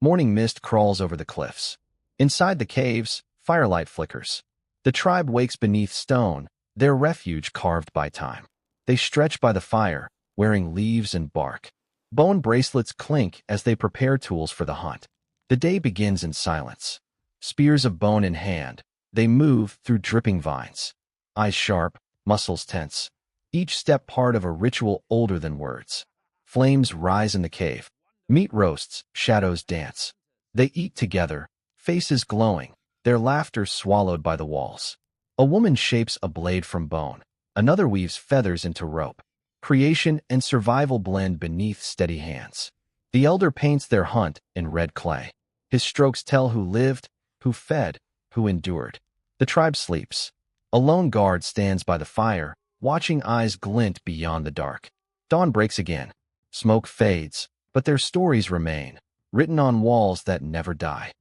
Morning mist crawls over the cliffs. Inside the caves, firelight flickers. The tribe wakes beneath stone, their refuge carved by time. They stretch by the fire, wearing leaves and bark. Bone bracelets clink as they prepare tools for the hunt. The day begins in silence. Spears of bone in hand, they move through dripping vines. Eyes sharp, muscles tense. Each step part of a ritual older than words. Flames rise in the cave. Meat roasts, shadows dance. They eat together, faces glowing, their laughter swallowed by the walls. A woman shapes a blade from bone. Another weaves feathers into rope. Creation and survival blend beneath steady hands. The elder paints their hunt in red clay. His strokes tell who lived, who fed, who endured. The tribe sleeps. A lone guard stands by the fire, watching eyes glint beyond the dark. Dawn breaks again. Smoke fades, but their stories remain, written on walls that never die.